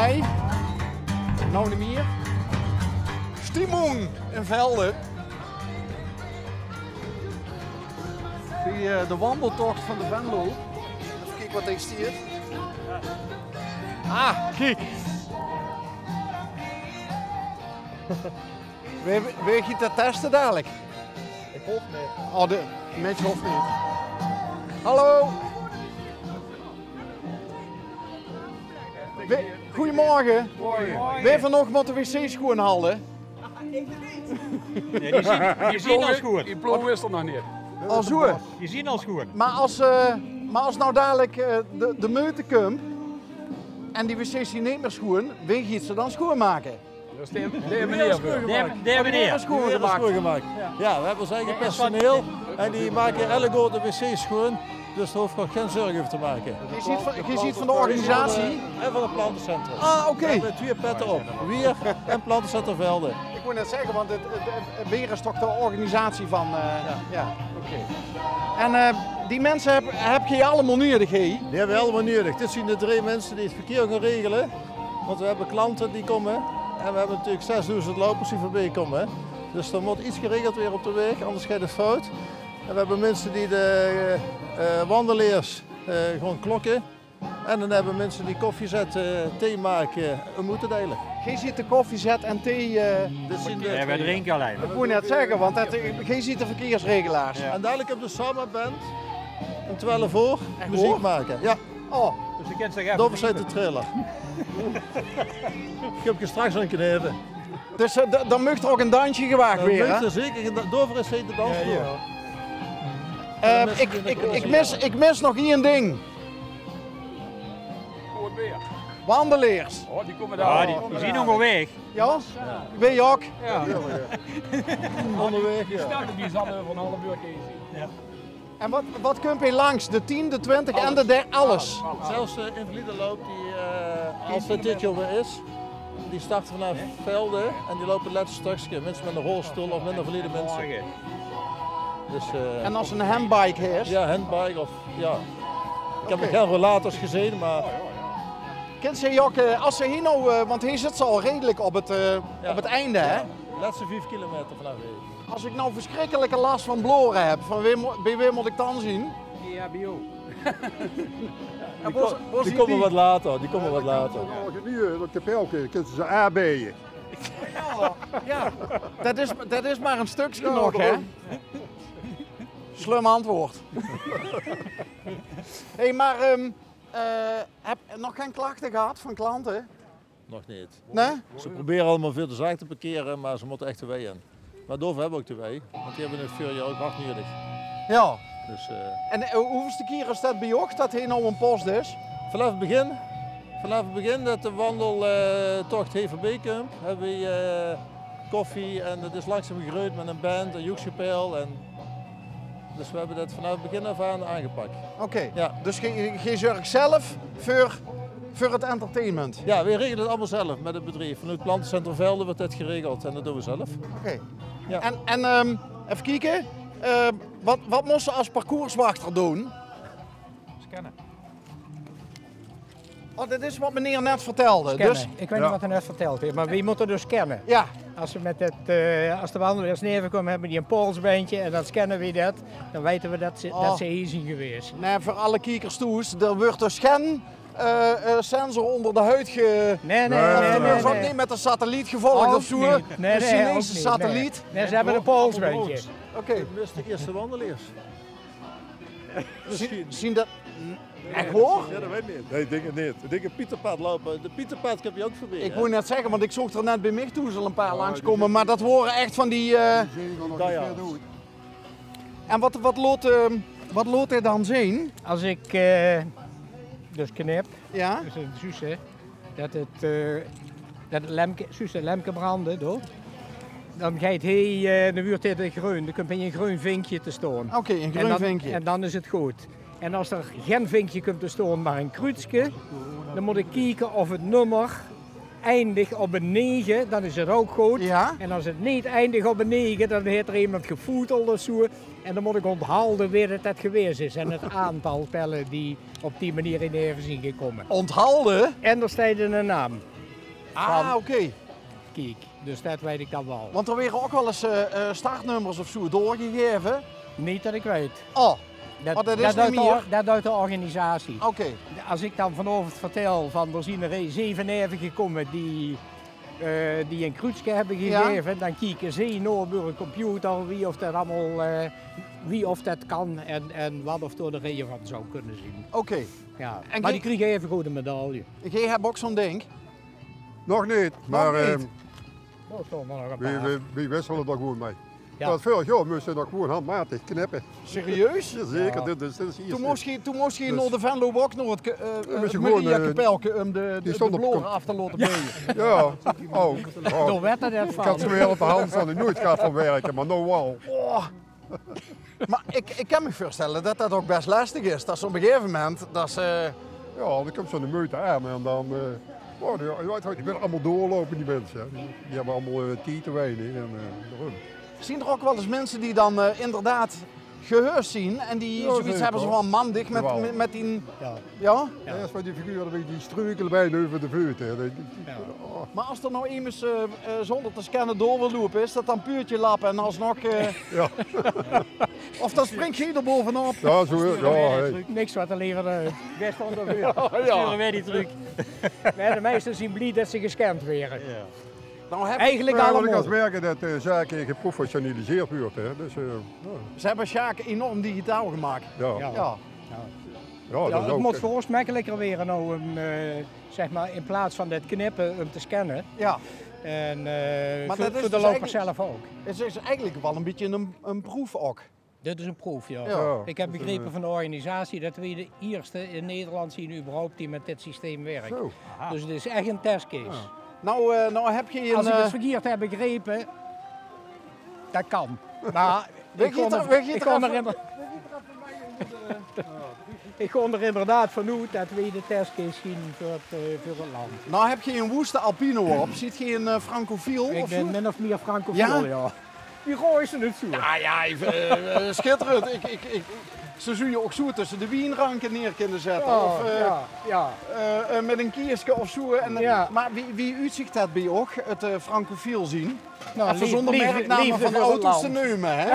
Nee. Nou niet meer. Stimmung in Velde. De wandeltocht van de Venlo. Even kijken wat deze stiert. Ah, kijk. Wil je dat testen dadelijk? Ik hoop niet. Oh, de mensen hoeft niet. Hallo. Goedemorgen. Morgen. Weer vanochtend wat de wc schoon halen. Nee, die zien als goed. Die ploeg is er nog niet. Al zo. Die zien als goed. Maar als nou dadelijk de meute komt en die wc's die niet meer schoon, wie gaat ze dan schoonmaken? Dat is de meneer. De meneer. Schoongemaakt. Ja, we hebben ons eigen personeel en die maken elke goede wc schoon. Dus daar hoef ik geen zorgen over te maken. Je ziet van de organisatie? En van het plantencentrum. Ah, oké. We hebben 2 petten op. Wier en plantencentrum Velde. Ik moet net zeggen, want het weer is toch de organisatie van... ja. Oké. En die mensen heb je allemaal nodig, hè? Die hebben we allemaal nodig. Dit zijn de 3 mensen die het verkeer gaan regelen. Want we hebben klanten die komen. En we hebben natuurlijk 6000 lopers die voorbij komen. Dus er moet iets geregeld weer op de weg, anders gaat het fout. En we hebben mensen die de wandelaars gewoon klokken. En dan hebben we mensen die koffie zetten, thee maken en moeten delen. Geen ziet de koffiezet en thee. Dit zijn de Ja, wij drinken alleen. Ik moet net zeggen, want geen ziet de verkeersregelaars. En dadelijk op de Summerband om 12 uur Echt muziek hoor? maken. Ja, Oh, Dus je kent zich even. dat is de trailer. Ik heb je straks een keer hebben. dus dan mag er ook een dansje gewaagd weer, hè? Zeker, Dover is de dansvloer. Ik mis nog één ding. Goed weer. Wandelaars. Oh, die komen Ja, daar. die zien nog wel weg. Ja? Weet je ook? Ja. Onderweg, ja. Sterker, die zal over een half uur zien. En wat kunt je langs? De 10, de 20 en de 30? Alles. Zelfs de invalide loop die als het dit jaar weer is, die start vanaf Velde en die lopen letterlijk stukje. Mensen met een rolstoel of minder valide mensen. Dus, En als een handbike is? ja, handbike of ja. Ik heb nog geen relators gezien, maar Kent ze ook, als ze hier nou, want hier zit ze al redelijk op het einde, hè? de laatste 5 kilometer vanaf hier. Als ik nou verschrikkelijke last van bloren heb, bij wie moet ik dan zien? EHBO. Die komen wat later, die komen wat later. Nu op de pelken kunnen ze aanbieden. Ja, dat is maar een stukje nog, hè? Slim antwoord. Hé, maar heb je nog geen klachten gehad van klanten? Nog niet. Nee? Ze proberen allemaal veel de zaak te parkeren, maar ze moeten echt de wei in. Maar Dover hebben ook de wei, want die hebben het vuurjaar ook hard nodig. Ja. Dus, En hoeveelste keer is dat bij jou dat hier nou een post is? vanaf het begin dat de wandeltocht hier voorbij komt, hebben we koffie en het is langzaam gegroeid met een band, een joekspel. Dus we hebben dat vanaf het begin af aan aangepakt. Oké, Ja. dus je zorgt zelf voor het entertainment? Ja, we regelen het allemaal zelf met het bedrijf. Vanuit het plantencentrum Velde wordt dit geregeld en dat doen we zelf. Oké. Ja. En even kijken, wat moest ze als parcourswachter doen? Scannen. Oh, dit is wat meneer net vertelde. Scannen. Dus, Ik weet niet wat hij net verteld heeft, maar wie moet er dus scannen? ja, Als de wandelaars neerkomen, hebben die een polsbandje en dan scannen we dat. Dan weten we dat ze hier zijn geweest. nee, voor alle kijkers toe, er wordt een sensor onder de huid Nee. Dat is ook niet met een satelliet gevolgd of zo. Nee, Een Chinese ook satelliet. Nee, ze hebben een polsbandje. Oké, Ik mis de eerste wandelaars. zien dat echt hoor? Ja, dat weet ik niet. Nee, ik denk het niet. Ik denk een Pieterpad lopen. De Pieterpad heb je ook voorbij. Ik moet net zeggen, want ik zocht er net bij mij toe een paar langskomen, maar dat horen echt van die... En wat loopt hij dan zien? Als ik dus knip, Ja? dus een zussen, dat het lemke branden, toch? Dan gaat hij, dan wordt hij groen, dan komt hij een groen vinkje te staan. Oké, een groen vinkje. En dan is het goed. En als er geen vinkje komt te staan, maar een kruidje, dan moet ik kijken of het nummer eindigt op een 9, dan is het ook goed. Ja? En als het niet eindigt op een 9, dan heeft er iemand gevoeteld of zo. En dan moet ik onthouden wie het geweest is. En het aantal pellen die op die manier in de even zijn gekomen. Onthalden? En er staat een naam. Ah, oké. Kijk, dus dat weet ik dan wel. Want er werden ook wel eens startnummers of zo doorgegeven. Niet dat ik weet. Oh, maar dat is niet meer? Dat uit de organisatie. Oké. Als ik dan vanavond vertel van er zijn er 7 even gekomen die een kruisje hebben gegeven, dan kijken ze naar een computer wie of dat kan en wat of door de reden van zou kunnen zien. Oké. Ja. En Maar die kregen even goed een medaille. Jij hebt ook zo'n ding? Nog niet, maar niet. Dat is toch maar nog een paar. we wisselen er gewoon mee. Ja. Want vorig jaar moesten we nog gewoon handmatig knippen. Serieus? Jazeker, Ja. dit is hier. Toen moest je Dus- naar de Venlo ook nog het moest je gewoon, Maria-kapelke om de stond op bloren kom- af te laten benen. Ja, ook. Door werd er net Ik had van. zo weer op de hand van de nooit gaat van werken, maar nou wel. Maar ik kan me voorstellen dat dat ook best lastig is. Dat ze op een gegeven moment, dat ze... Ja, dan komt zo'n meute aan en dan... die willen allemaal doorlopen, die mensen. Die hebben allemaal tijd te weinig. Daarom. Zien er ook wel eens mensen die dan inderdaad geheurd zien en die Ja, zoiets zeker, hebben zo hoor. van man dicht Jawel. met die... Ja. Ja? Ja. Dat is van die figuren die struikelen bijna over de voeten. Maar als er nou iemand zonder te scannen door wil lopen, is dat dan puurtje lappen en alsnog... Ja. Of dan springt je er bovenop. Ja, zo ja, hey. Niks wat er levert uit. Best ongeveer. Sturen wij die truc. Nee, de meesten zien blij dat ze gescand werden. Nou, Eigenlijk Ja, want ik allemaal. als merken dat zaken geprofessionaliseerd wordt. Hè. Dus, Ze hebben Sjaak enorm digitaal gemaakt. ja. Ja. Ja. Ja. Ja, dat Ja, is het ook, moet voor ons makkelijker weer nou om, zeg maar, in plaats van dat knippen, hem te scannen. Ja. En Maar voor, dat is voor de dus loper eigenlijk- zelf ook. Het is eigenlijk wel een beetje een proef ook. Dit is een proef, ja. Ja. Ik heb begrepen van de organisatie dat we de eerste in Nederland zien überhaupt die met dit systeem werkt. Zo. Dus het is echt een testcase. Nou heb je Als ik het een... verkeerd heb begrepen, dat kan. Maar Weet ik je kon het- er- weet je ik het kon er even- inder- ik kon er inderdaad vanuit dat we de testcase zien voor het land. Nou heb je een woeste Alpino op. Ziet je een francofiel Ik of ben zo? min of meer francofiel, ja. Wie gooien ze het zo? Ja, schitterend. Ze zou je ook zo tussen de wienranken neer kunnen zetten. Ja, Of ja. met een kierske of zo. En, Ja. Maar wie uitzicht dat bij ook, het francofiel zien? Nou, Even zonder merknamen van de auto's te nemen, hè?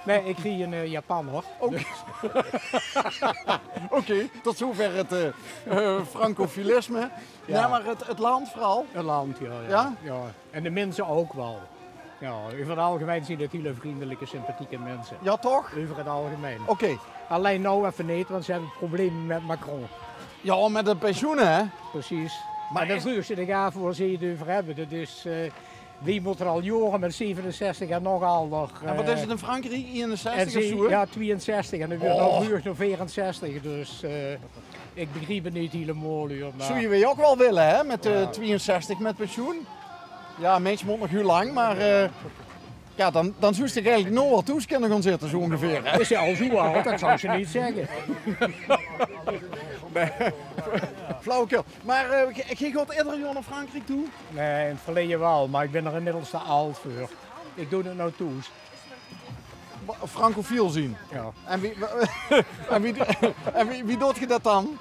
Nee, ik zie een Japanner. Oké, tot zover het francofilisme. Ja, maar het land vooral. Een land, Ja? ja. En de mensen ook wel. Ja, over het algemeen zien het hele vriendelijke, sympathieke mensen. Ja, toch? Over het algemeen. Oké. Alleen nou even niet, want ze hebben problemen met Macron. Ja, met de pensioenen, hè? Precies. Maar Maar dan is- vroeg ze de gaaf waar ze het over hebben. Dat is, wie moet er al jaren met 67 en nog ouder. En wat is het in Frankrijk? 61 En of ze, zo? ja, 62 en dan weer nog vroeg nog 64. Dus ik begreep het niet helemaal. Maar... Zou je weer ook wel willen, hè? Met 62 met pensioen. Ja, mensen moet nog heel lang, maar ja, dan zou je eigenlijk nog wel toe kunnen gaan zitten, zo ongeveer. Hè? Is je al zo oud? Dat zou ze niet zeggen. Flauwekul. Maar je gaat ieder jaar naar Frankrijk toe? Nee, in het verleden wel, maar ik ben er inmiddels te oud voor. Ik doe het nou toe. Francofiel zien. Ja. En wie doet je dat dan?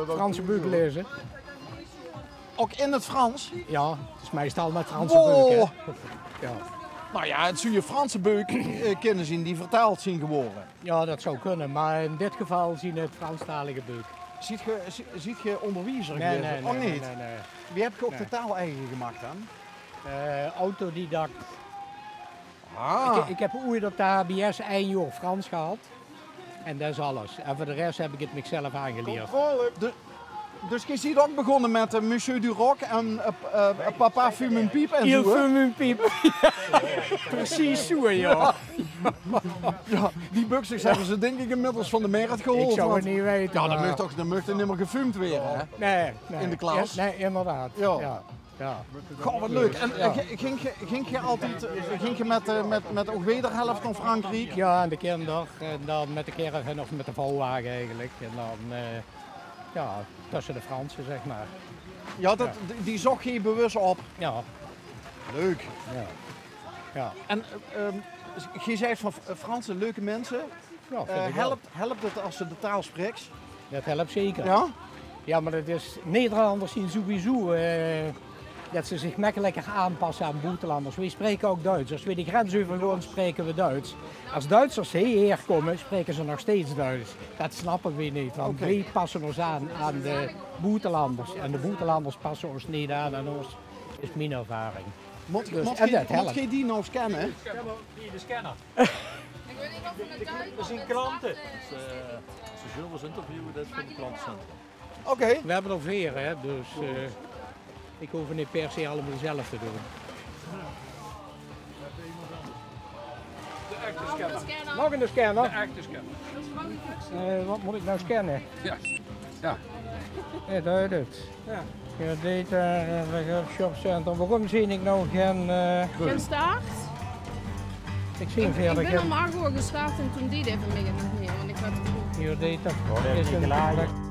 Franse boek lezen. Ook in het Frans? Ja, het is meestal met Franse Wow. boeken. Ja. Nou ja, het zou je Franse beuk kunnen zien die vertaald zien geworden. Ja, dat zou kunnen, maar in dit geval zien het Franstalige boek. Ziet je onderwijzer? Nee, geweest? nee, Oh, nee, niet? nee, nee. Wie heb je ook Nee. de taal eigen gemaakt dan? Autodidact. Ah. Ik heb ooit op de HBS 1 jaar Frans gehad. En dat is alles. En voor de rest heb ik het mezelf aangeleerd. Dus je ziet ook begonnen met Monsieur Duroc en Papa fume een piep en Il zo. hè? fume un piep. Precies zo, ja. Ja, die buksers hebben ze denk ik inmiddels van de markt geholpen. Ik zou het want- niet weten. Ja, dan maar- mag toch niet meer gefilmd weer, hè? Nee, in de klas? Ja, nee, inderdaad. Ja. Ja. Goh, wat leuk. En ging je altijd met ook wederhelft naar Frankrijk? Ja, en de kinderen. En dan met de caravan of met de volwagen eigenlijk. En dan, ja, tussen de Fransen, zeg maar. Ja, die zocht je bewust op. Ja. Leuk. Ja. Ja. En je zei van Franse leuke mensen. Ja, vind ik wel. Helpt het als ze de taal spreekt? Dat helpt zeker. Ja? Ja, maar dat is, Nederlanders zien sowieso dat ze zich makkelijker aanpassen aan buitenlanders. Wij spreken ook Duits. Als we de grens overgaan, spreken we Duits. Als Duitsers hierheen komen, spreken ze nog steeds Duits. Dat snappen we niet, want wij passen ons aan de buitenlanders. En de buitenlanders passen ons niet aan ons, is mijn ervaring. Moet je die nou scannen? Ja, maar wie de scanner? Ik weet niet of we het Duits. Dat zijn klanten. Ze zullen ons interviewen, dat is voor de klantencentrum. Oké. We hebben er veer, hè, dus ik hoef niet per se allemaal zelf te doen. De echte scanner. Nog een scanner? De echte scanner. Wat moet ik nou scannen? Ja. Ja. Ja, dat is het. Ja. Shopcenter. Waarom zie ik nou geen... Geen staart? Ik zie Ik verder ben geen... om 8 uur gestart en toen deed even mee nog meer, want ik had het goed. Hier deed dat. Is een...